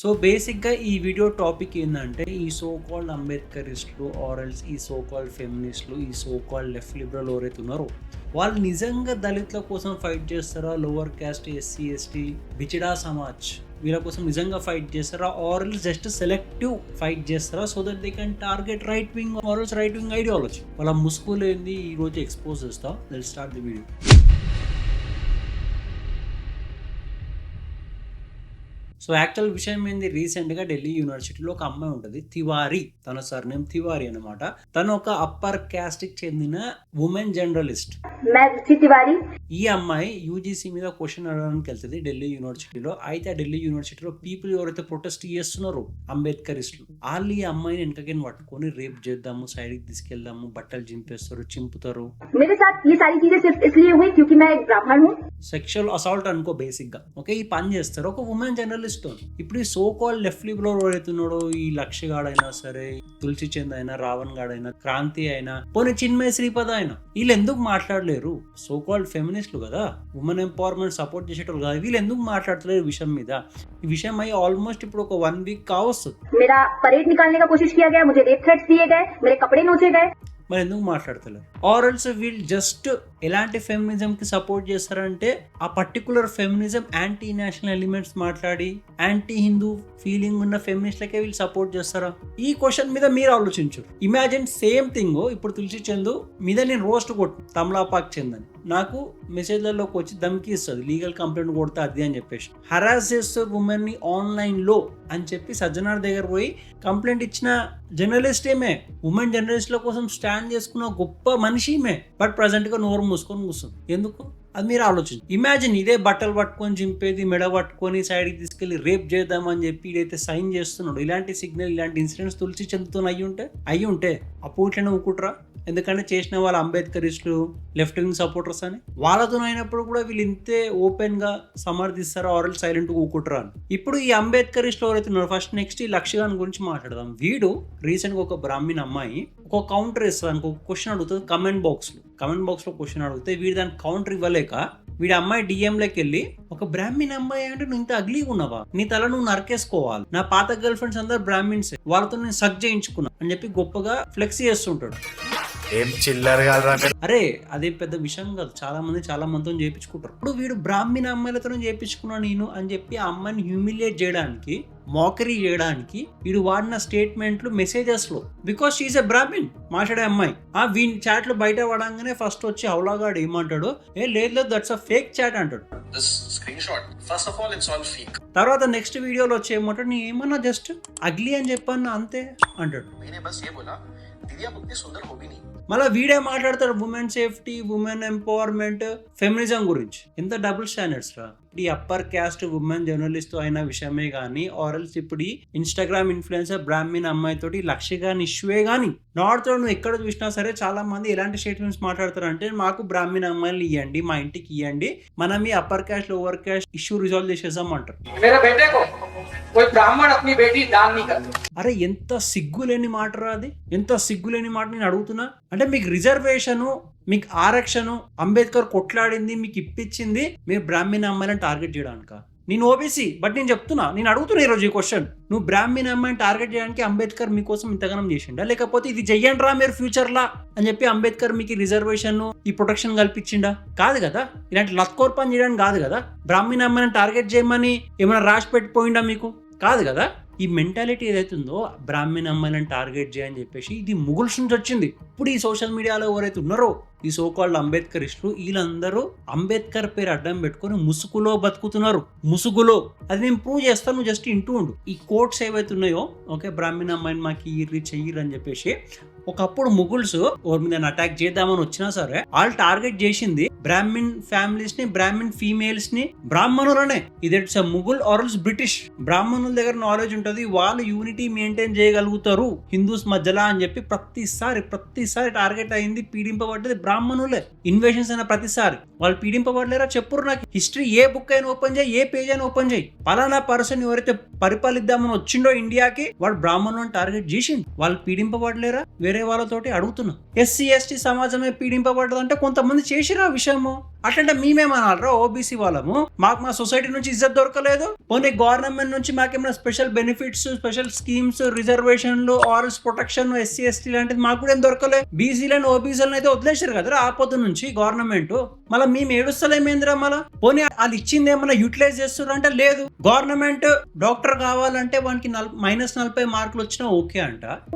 So బేసిక్గా ఈ video topic ఏంటంటే ఈ సో కాల్డ్ అంబేద్కరిస్టులు ఆర్ఎల్స్ ఈ సో కాల్డ్ ఫెమినిస్టులు ఈ సో కాల్డ్ లెఫ్ట్ లిబరల్ ఎవరైతే ఉన్నారో వాళ్ళు నిజంగా దళితుల కోసం ఫైట్ చేస్తారా, లోవర్ క్యాస్ట్ ఎస్సీ ఎస్టీ బిచిడా సమాజ్ వీళ్ళ కోసం నిజంగా ఫైట్ చేస్తారా, ఆర్ఎల్స్ జస్ట్ సెలెక్టివ్ ఫైట్ చేస్తారా so that they can target right wing or else right wing ideology. వాళ్ళ ముసుగులు ఏంది ఈ రోజు ఎక్స్పోజ్ చేస్తా. Let's start the video. So actual విషయం ఏంది, రీసెంట్గా ఢిల్లీ యూనివర్సిటీలో ఒక అమ్మాయి ఉంటుంది తివారీ, తన సర్నేమ్ తివారీ అనమాట. తను ఒక అప్పర్ క్యాస్ట్కి చెందిన ఉమెన్ జర్నలిస్ట్. ఈ అమ్మాయి యూజీసీ మీద క్వశ్చన్ అడగడానికి వెళ్తుంది ఢిల్లీ యూనివర్సిటీలో. అయితే ఆ ఢిల్లీ యూనివర్సిటీలో పీపుల్ ఎవరైతే ప్రొటెస్ట్ చేస్తున్నారో అంబేద్కరిస్టులు వాళ్ళు ఈ అమ్మాయిని వెనకకి పట్టుకొని రేప్ చేద్దాము, సైడ్కి తీసుకెళ్దాము, బట్టలు చింపేస్తారు, చింపుతారు. సెక్షువల్ అసాల్ట్ అనుకో బేసిక్ గా. ఓకే, ఈ పని చేస్తారు ఒక ఉమెన్ జర్నలిస్ట్. ఇప్పుడు ఈ సో కాల్ లెఫ్ట్ లిబరల్ ఎవరైతున్నాడో ఈ లక్ష్యగాడైనా సరే, తులసి చంద్ అయినా, రావణ్ గాడ్ అయినా, క్రాంతి అయినా, పోనీ చిన్మయ శ్రీపద అయినా, వీళ్ళు ఎందుకు మాట్లాడలేరు? సో కాల్డ్ ఫెమినిస్టులు కదా, ఉమెన్ ఎంపవర్మెంట్ సపోర్ట్ చేసేటోళ్ళు కదా, వీళ్ళు ఎందుకు మాట్లాడతలేరు విషయం మీద? ఈ విషయం అయ్యి ఆల్మోస్ట్ ఇప్పుడు ఒక 1 వీక్ కావస్తుంది. మరి ఎందుకు మాట్లాడతలేరు? ఆర్ఎల్స్ వీళ్ళు జస్ట్ ఎలాంటి ఫెమినిజం కి సపోర్ట్ చేస్తారంటే ఆ particular feminism anti national elements మాట్లాడి యాంటీ హిందూ ఫీలింగ్ ఉన్న ఫెమినిస్ట్లకే వీళ్ళు సపోర్ట్ చేస్తారా? ఈ క్వశ్చన్ మీద మీరు ఆలోచించు. ఇమాజిన్ సేమ్ థింగ్ ఇప్పుడు తులసి చంద్ మీద నేను రోస్ట్ కొట్టు తమలాపాక్ చంద్ అని, నాకు మెసేజ్లలోకి వచ్చి ధమ్కి ఇస్తుంది, లీగల్ కంప్లైంట్ కొడతా అది అని చెప్పేసి, హరాస్ చేస్తారు ఉమెన్ ని ఆన్లైన్ లో అని చెప్పి సజ్జనార్ దగ్గర పోయి కంప్లైంట్ ఇచ్చిన జర్నలిస్ట్ ఏమే, ఉమెన్ జర్నలిస్ట్ల కోసం స్టాండ్ చేసుకున్న గొప్ప మనిషిమే. బట్ ప్రజెంట్ గా నోరు మూసుకొని కూర్చుంది. ఎందుకు? అది మీరు ఆలోచించు. ఇమాజిన్ ఇదే బట్టలు పట్టుకొని చింపేది, మెడ పట్టుకొని సైడ్కి తీసుకెళ్లి రేప్ చేద్దామని చెప్పి ఇదైతే సైన్ చేస్తున్నాడు. ఇలాంటి సిగ్నల్, ఇలాంటి ఇన్సిడెంట్స్ తులసి చందుతో అయ్యి ఉంటే అప్పుడు ఇట్లనే ఊకుంటారా? ఎందుకంటే చేసిన వాళ్ళ అంబేద్కరిస్టులు లెఫ్ట్ వింగ్ సపోర్టర్స్ అని వాళ్ళతో అయినప్పుడు కూడా వీళ్ళు ఇంతే ఓపెన్ గా సమర్థిస్తారా, ఆర్ఎల్ సైలెంట్ గా ఊకుంటారా అని. ఇప్పుడు ఈ అంబేద్కరిస్టులు ఎవరైతే ఉన్నారు, ఫస్ట్ నెక్స్ట్ ఈ లక్ష్యగాన్ గురించి మాట్లాడదాం. వీడు రీసెంట్ గా ఒక బ్రాహ్మణ్ అమ్మాయి ఒక కౌంటర్ ఇస్తుంది, ఒక క్వశ్చన్ అడుగుతుంది కమెంట్ బాక్స్ లో క్వశ్చన్ అడిగితే వీడు దానికి కౌంటర్ ఇవ్వలేక వీడి అమ్మాయి డిఎంలోకి వెళ్ళి, ఒక బ్రాహ్మణ్ అమ్మాయి అంటే నువ్వు ఇంత అగ్లీగా ఉన్నావా, నీ తల నువ్వు నరకేసుకోవాలి, నా పాత గర్ల్ ఫ్రెండ్స్ అందరు బ్రాహ్మిన్స్, వాళ్ళతో నేను సక్ చేయించుకున్నా అని చెప్పి గొప్పగా ఫ్లెక్సీ చేస్తుంటాడు. అరే అదే పెద్ద విషయం కాదు, చాలా మందితో చేయించుకుంటారు. ఇప్పుడు వీడు బ్రాహ్మణ అమ్మాయిలతో చేయించుకున్నా నేను అని చెప్పి ఆ అమ్మాయిని హ్యూమిలియేట్ చేయడానికి, మోకరీ చేయడానికి వీడు వాడిన స్టేట్మెంట్లు మెసేజెస్ లో, బికాస్ షీఈస్ ఎ బ్రాహ్మిన్ మాట్లాడే అమ్మాయి. ఆ వీడి చాట్ లో బయట పడంగానే ఫస్ట్ వచ్చి హౌలాగాడు ఏమంటాడు, లేదు దట్స్ అ ఫేక్ చాట్ అంటాడు. తర్వాత నెక్స్ట్ వీడియోలో వచ్చి ఏమంటాడు, నీ ఏమన్నా జస్ట్ అగ్లీ అని చెప్పన్నా అంతే అంటాడు. మళ్ళీ వీడే మాట్లాడతాడు women safety, women empowerment, feminism గురించి. ఎంత డబుల్ స్టాండర్డ్స్ రా. ఈ అప్పర్ క్యాస్ట్ ఉమెన్ జర్నలిస్ట్ అయిన విషయమే కానీ, ఆర్ఎల్స్ ఇప్పుడు ఇన్స్టాగ్రామ్ ఇన్ఫ్లుయెన్సర్ బ్రాహ్మణ్ అమ్మాయితోటి లక్ష్యగాని ఇష్యూవే కానీ, నార్త్ లో నువ్వు ఎక్కడ చూసినా సరే చాలా మంది ఎలాంటి స్టేట్మెంట్స్ మాట్లాడతారు అంటే, మాకు బ్రాహ్మణ్ అమ్మాయిలు ఇవ్వండి, మా ఇంటికి ఇవ్వండి, మనం ఈ upper caste lower caste issue resolve చేసేద్దాం అంటారు. అరే ఎంత సిగ్గులేని మాట రా అది, ఎంత సిగ్గులేని మాట. నేను అడుగుతున్నా అంటే మీకు రిజర్వేషన్, మీకు ఆరక్షణ అంబేద్కర్ కొట్లాడింది, మీకు ఇప్పించింది మీరు బ్రాహ్మణ అమ్మాయిలను టార్గెట్ చేయడానిక? నేను ఓబీసీ, బట్ నేను అడుగుతున్నా ఈరోజు ఈ క్వశ్చన్, నువ్వు బ్రాహ్మణ అమ్మాయిని టార్గెట్ చేయడానికి అంబేద్కర్ మీకోసం ఇంతగానం చేసిండా, లేకపోతే ఇది చెయ్యండి రా మీరు ఫ్యూచర్ లా అని చెప్పి అంబేద్కర్ మీకు రిజర్వేషన్ ఈ ప్రొటెక్షన్ కల్పించిండా? కాదు కదా. ఇలాంటి లత్కోర్ పని చేయడానికి కాదు కదా. బ్రాహ్మణ అమ్మాయిని టార్గెట్ చేయమని ఏమైనా రాసి పెట్టిపోయిందా మీకు? కాదు కదా. ఈ మెంటాలిటీ ఏదైతుందో బ్రాహ్మణ అమ్మాయిలను టార్గెట్ చేయని చెప్పేసి ఇది ముగుల్స్ నుంచి వచ్చింది. ఇప్పుడు ఈ సోషల్ మీడియాలో ఎవరైతే ఉన్నారో ఈ సో కాల్డ్ అంబేద్కరిస్టులు వీళ్ళందరూ అంబేద్కర్ పేరు అడ్డం పెట్టుకొని ముసుగులో బతుకుతున్నారు. ముసుగులో అది నేను ప్రూవ్ చేస్తాను, నువ్వు జస్ట్ ఇంటూ ఉండు. ఈ కోట్స్ ఏవైతే ఉన్నాయో, ఓకే బ్రాహ్మణ అమ్మాయిని మాకు ఇర్రి చెయ్యిరు అని చెప్పేసి ఒకప్పుడు ముగుల్స్ ఎవరి మీద అటాక్ చేద్దామని వచ్చినా సరే వాళ్ళు టార్గెట్ చేసింది బ్రాహ్మిన్ ఫ్యామిలీస్ ని, బ్రాహ్మిన్ ఫీమేల్స్ ని, బ్రాహ్మణులనే. ఇది ఇట్స్ ముగుల్ ఆర్ఎల్స్ బ్రిటిష్. బ్రాహ్మణుల దగ్గర నాలెడ్జ్ ఉంటుంది, వాళ్ళు యూనిటీ మెయింటైన్ చేయగలుగుతారు హిందూస్ మధ్యలో అని చెప్పి ప్రతిసారి టార్గెట్ అయింది, పీడింపబడ్డది బ్రాహ్మణులే. ఇన్వేషన్స్ అయిన ప్రతిసారి వాళ్ళు పీడింపబడలేరా? చెప్పురు నాకు. హిస్టరీ ఏ బుక్ అయినా ఓపెన్ చేయి, ఏ పేజ్ అయినా ఓపెన్ చేయి, పలానా పర్సన్ ఎవరైతే పరిపాలిద్దామని వచ్చిండో ఇండియాకి వాడు బ్రాహ్మణులను టార్గెట్ చేసిండు. వాళ్ళు పీడింపబడలేరా? వేరే వాళ్ళతోటి అడుగుతున్నా. ఎస్సీ ఎస్టీ సమాజమే పీడింపబడ్డదంటే కొంతమంది చేసిరా విషయము. అట్లంటే మేమేమనాలరా ఓబీసీ వాళ్ళము, మాకు మా సొసైటీ నుంచి ఇజ్జత్ దొరకలేదు, పోనీ గవర్నమెంట్ నుంచి మాకేమైనా స్పెషల్ బెనిఫిట్స్, స్పెషల్ స్కీమ్స్, రిజర్వేషన్లు, ఆరల్స్ ప్రొటెక్షన్, ఎస్సీ ఎస్టీ లాంటిది మాకు కూడా ఏం దొరకలేదు. బీసీలను ఓబీసీలను అయితే వదిలేశారు కదా ఆ పొద్దు నుంచి గవర్నమెంట్. మళ్ళీ మేము ఏడుస్తలేమేంద్రా? మళ్ళీ పోనీ వాళ్ళు ఇచ్చింది ఏమన్నా యూటిలైజ్ చేస్తున్నారు అంటే లేదు. గవర్నమెంట్ డాక్టర్ కావాలంటే వానికి -40 మార్కులు వచ్చినా ఓకే అంట.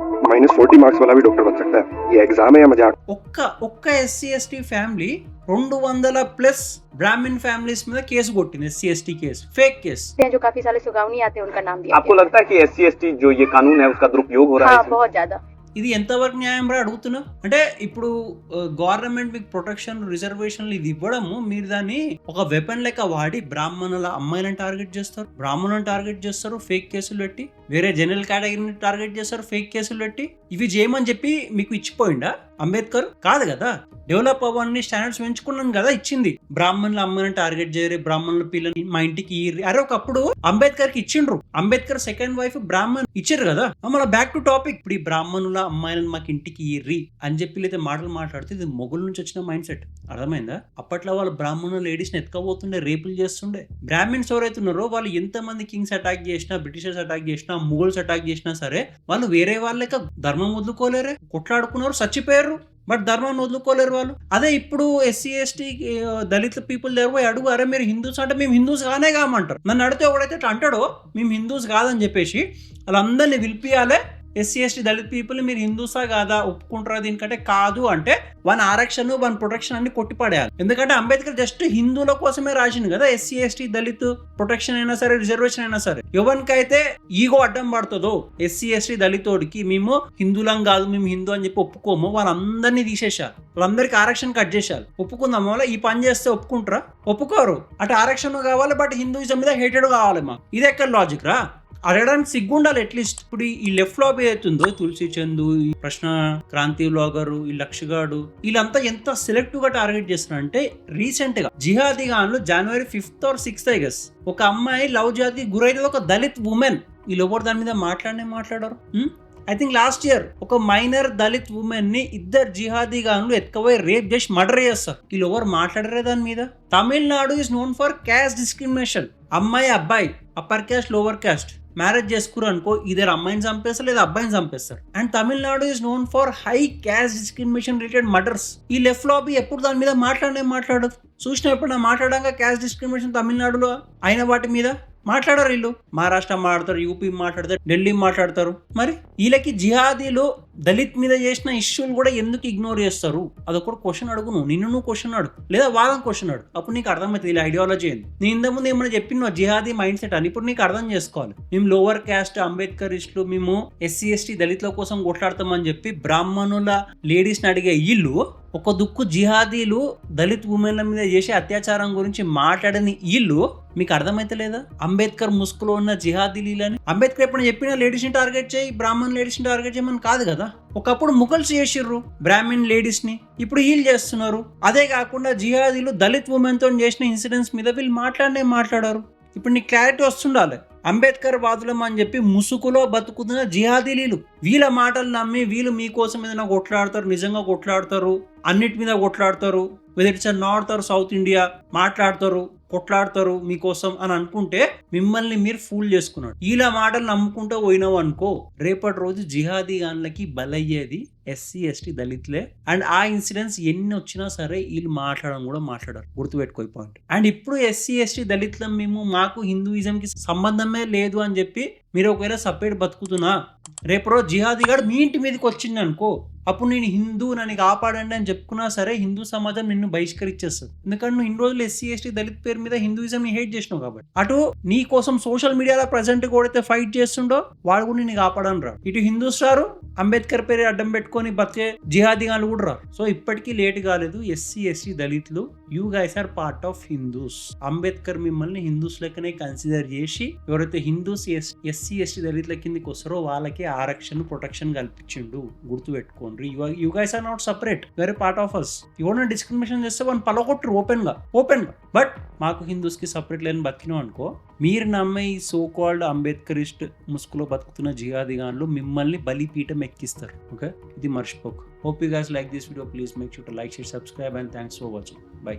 -40 మార్క్స్ वाला भी डॉक्टर बन सकता है, ये एग्जाम है या मजाक? ఒక్క ఎస్సీ ఎస్టీ ఫ్యామిలీ 200+ ब्राह्मण फैमिलीज में केस కొట్టింది, SC ST case, fake case जो काफी सारे सुगाव नहीं आते उनका नाम दिया। आपको लगता है कि एससी एसटी जो ये कानून है उसका दुरुपयोग हो रहा है? बहुत ज्यादा। ఇది ఎంతవరకు న్యాయం రా అడుగుతున్నా. అంటే ఇప్పుడు గవర్నమెంట్ మీకు ప్రొటెక్షన్, రిజర్వేషన్లు ఇది ఇవ్వడము, మీరు దాన్ని ఒక వెపన్ లెక్క వాడి బ్రాహ్మణుల అమ్మాయిలను టార్గెట్ చేస్తారు, బ్రాహ్మణులను టార్గెట్ చేస్తారు ఫేక్ కేసులు పెట్టి, వేరే జనరల్ కేటగిరీని టార్గెట్ చేస్తారు ఫేక్ కేసులు పెట్టి. ఇవి చేయమని చెప్పి మీకు ఇచ్చిపోయిందా అంబేద్కర్? కాదు కదా. డెవలప్ అవ్వని స్టాండర్డ్స్ పెంచుకున్నాను కదా ఇచ్చింది. బ్రాహ్మణుల అమ్మాయిని టార్గెట్ చేయరు, బ్రాహ్మణుల పిల్లలు మా ఇంటికి ఇయ్యి. అరే ఒకప్పుడు అంబేద్కర్ కి ఇచ్చిండ్రు, అంబేద్కర్ సెకండ్ వైఫ్ బ్రాహ్మణ్ ఇచ్చారు కదా. మళ్ళీ బ్యాక్ టు టాపిక్. ఇప్పుడు ఈ బ్రాహ్మణుల అమ్మాయిలను మాకు ఇంటికి ఇర్రి అని చెప్పి అయితే మాటలు మాట్లాడితే ఇది మొగుల నుంచి వచ్చిన మైండ్ సెట్. అర్థమైందా? అప్పట్లో వాళ్ళు బ్రాహ్మణుల లేడీస్ ని ఎత్తుకపోతుండే, రేపులు చేస్తుండే. బ్రాహ్మణ్స్ ఎవరైతే ఉన్నారో వాళ్ళు ఎంతమంది కింగ్స్ అటాక్ చేసినా, బ్రిటిషర్స్ అటాక్ చేసినా, ముగల్స్ అటాక్ చేసినా సరే వాళ్ళు వేరే వాళ్ళక ధర్మం వదులుకోలేరే, కొట్లాడుకున్నారు, చచ్చిపోయారు. బట్ ధర్మాన్ని వదులుకోలేరు వాళ్ళు. అదే ఇప్పుడు ఎస్సీ ఎస్టీ దళిత పీపుల్ దగ్గర పోయి అడుగు, అరే మీరు హిందూస్ అంటే మేము హిందూస్ కానే కామంటారు. నన్ను అడిగితే ఒకడైతే అంటాడో మేము హిందూస్ కాదని చెప్పేసి వాళ్ళందరినీ పిలిపియాలే. ఎస్సీ ఎస్టీ దళిత పీపుల్ మీరు హిందూసా కాదా, ఒప్పుకుంటారా దీనికంటే? కాదు అంటే వన్ ఆరక్షణ, వన్ ప్రొటెక్షన్ అన్ని కొట్టిపడేయాలి. ఎందుకంటే అంబేద్కర్ జస్ట్ హిందువుల కోసమే రాసింది కదా. ఎస్సీ ఎస్టీ దళిత్ ప్రొటెక్షన్ అయినా సరే, రిజర్వేషన్ అయినా సరే, ఎవరికైతే ఈగో అడ్డం పడుతుందో ఎస్సీ ఎస్టీ దళితోడికి, మేము హిందువులం కాదు, మేము హిందూ అని చెప్పి ఒప్పుకోము, వాళ్ళందరినీ తీసేశారు, వాళ్ళందరికీ ఆరక్షణ కట్ చేశారు. ఒప్పుకుందాం వల్ల ఈ పని చేస్తే ఒప్పుకుంటారా? ఒప్పుకోరు. అంటే ఆరక్షణ కావాలి, బట్ హిందూయిజం మీద హేటెడ్ కావాలి. మా ఇది ఎక్కడ లాజిక్ రా? అడగడానికి సిగ్గుండాలి అట్లీస్ట్. ఇప్పుడు ఈ లెఫ్ట్ లాబీ అవుతుందో, తులసి చందు, ఈ ప్రశ్న క్రాంతి వ్లాగరు, ఈ లక్షగాడు, వీళ్ళంతా ఎంత సెలెక్టివ్ గా టార్గెట్ చేస్తున్నారు అంటే, రీసెంట్ గా jihadi గాన్లు January 5th or 6th I guess ఒక అమ్మాయి లవ్ జాతి గురైతే, ఒక దళిత్ ఉమెన్. వీళ్ళెవరు దాని మీద మాట్లాడారు? ఐ థింక్ లాస్ట్ ఇయర్ ఒక మైనర్ దళిత్ ఉమెన్ ని ఇద్దరు జిహాదీ గాన్లు ఎత్తుకపోయి రేప్ చేసి మర్డర్ చేస్తారు. వీళ్ళు ఎవరు మాట్లాడరే దాని మీద. Tamil Nadu is known for caste discrimination. అమ్మాయి అబ్బాయి, upper caste lower caste marriage చేసుకురు అనుకో, ఇద్దరు అమ్మాయిని చంపేస్తారు లేదా అబ్బాయిని చంపేస్తారు. And Tamil Nadu is known for high caste discrimination related murders. ఈ లెఫ్ట్ లాబీ ఎప్పుడు దాని మీద మాట్లాడదు. చూసిన ఎప్పుడు నా మాట్లాడాక క్యాస్ట్ డిస్క్రిమినేషన్ తమిళనాడులో అయిన వాటి మీద మాట్లాడారు. వీళ్ళు మహారాష్ట్ర మాట్లాడతారు, యూపీ మాట్లాడతారు, ఢిల్లీ మాట్లాడతారు. మరి వీళ్ళకి జిహాదీలు దళిత్ మీద చేసిన ఇష్యూలు కూడా ఎందుకు ఇగ్నోర్ చేస్తారు? అదొకటి క్వశ్చన్ అడుగును. నిన్ను నువ్వు క్వశ్చన్ అడుగు, లేదా వాళ్ళని క్వశ్చన్ అడుగు. అప్పుడు నీకు అర్థమవుతుంది వీళ్ళ ఐడియాలజీ ఏంది. నేను ఇంతకుముందు ఏమైనా చెప్పిన జిహాదీ మైండ్ సెట్ అని ఇప్పుడు నీకు అర్థం చేసుకోవాలి. మేము లోవర్ క్యాస్ట్ అంబేద్కరిస్టులు, మేము ఎస్సీ ఎస్టీ దళితుల కోసం కొట్లాడతామని చెప్పి బ్రాహ్మణుల లేడీస్ని అడిగే వీళ్ళు ఒక దుక్కు జిహాదీలు దళిత్ ఉమెన్ల మీద చేసే అత్యాచారం గురించి మాట్లాడని వీళ్ళు మీకు అర్థమైతే లేదా? అంబేద్కర్ ముసుగులో ఉన్న జిహాదీలని. అంబేద్కర్ ఎప్పుడైనా చెప్పినా లేడీస్ ని టార్గెట్ చేయి, బ్రాహ్మణ్ లేడీస్ ని టార్గెట్ చేయమని కాదు కదా. ఒకప్పుడు ముగల్స్ చేసిర్రు బ్రాహ్మణ్ లేడీస్ ని, ఇప్పుడు వీళ్ళు చేస్తున్నారు. అదే కాకుండా జిహాదీలు దళిత్ ఉమెన్ తో చేసిన ఇన్సిడెంట్స్ మీద వీళ్ళు మాట్లాడారు. ఇప్పుడు నీకు క్లారిటీ వస్తుండాలి. అంబేద్కర్ వాదులం అని చెప్పి ముసుగులో బతుకుతున్న జిహాదీలు వీళ్ళ మాటలు నమ్మి వీళ్ళు మీకోసం ఏదైనా కొట్లాడతారు, నిజంగా కొట్లాడతారు, అన్నిటి మీద కొట్లాడతారు, whether it's north or south India మాట్లాడతారు, కొట్లాడతారు మీకోసం అని అనుకుంటే మిమ్మల్ని మీరు ఫూల్ చేసుకున్నాడు. వీళ్ళ మాటలు నమ్ముకుంటూ పోయినావు అనుకో, రేపటి రోజు జిహాదీ గాన్లకి బలయ్యేది ఎస్సీ ఎస్టీ దళితులే. అండ్ ఆ ఇన్సిడెంట్స్ ఎన్ని వచ్చినా సరే వీళ్ళు మాట్లాడడం కూడా మాట్లాడారు, గుర్తుపెట్టుకోయి పాయింట్. అండ్ ఇప్పుడు ఎస్సీ ఎస్టీ దళితులం మేము, మాకు హిందూయిజం కి సంబంధమే లేదు అని చెప్పి మీరు ఒకవేళ సపరేట్ బతుకుతున్నా, రేపు రోజు జిహాదీ గాడు మీ ఇంటి మీదకి వచ్చింది అనుకో, అప్పుడు నేను హిందూ, నన్ను కాపాడండి అని చెప్పుకున్నా సరే హిందూ సమాజం నిన్ను బహిష్కరించేస్తుంది. ఎందుకంటే నువ్వు ఇన్ని రోజులు ఎస్సీ ఎస్టీ దళిత్ పేరు మీద హిందూయిజం ని హేట్ చేసినావు కాబట్టి. అటు నీ కోసం సోషల్ మీడియాలో ప్రజెంట్ కూడా ఫైట్ చేస్తుండో వాడు కూడా నిన్ను కాపాడని రా. ఇటు హిందూస్ రారు, అంబేద్కర్ పేరు అడ్డం పెట్టుకొని బతికే జిహాదీ గాన్లు కూడా రారు. సో ఇప్పటికీ లేట్ కాలేదు. ఎస్సీ ఎస్టీ దళితులు, you guys are part of Hindus. Ambedkar మిమ్మల్ని హిందూస్ లెక్కనే కన్సిడర్ చేసి ఎవరైతే హిందూస్ ఎస్సీ ఎస్టీ దళితుల కిందకి వస్తారో వాళ్ళకి ఆరక్షణ, ప్రొటెక్షన్ కల్పించిండు. గుర్తుపెట్టుకోండి. You guys are not separate. You are a part of us. ఎవరైనా డిస్క్రిమినేషన్ చేస్తే వాళ్ళని పలగొట్టరు ఓపెన్ గా. బట్ మాకు హిందూస్ కి సపరేట్ లేని బతికినాం అనుకో, మీరు నమ్మే ఈ సో కాల్డ్ అంబేద్కరిస్ట్ ముసుగులో బతుకుతున్న జిహాదీ గాన్లు మిమ్మల్ని బలిపీఠం ఎక్కిస్తారు. ఓకే, ఇది మర్చిపోకు. Hope you guys like this video. Please make sure to like, share, subscribe and thanks for watching. Bye.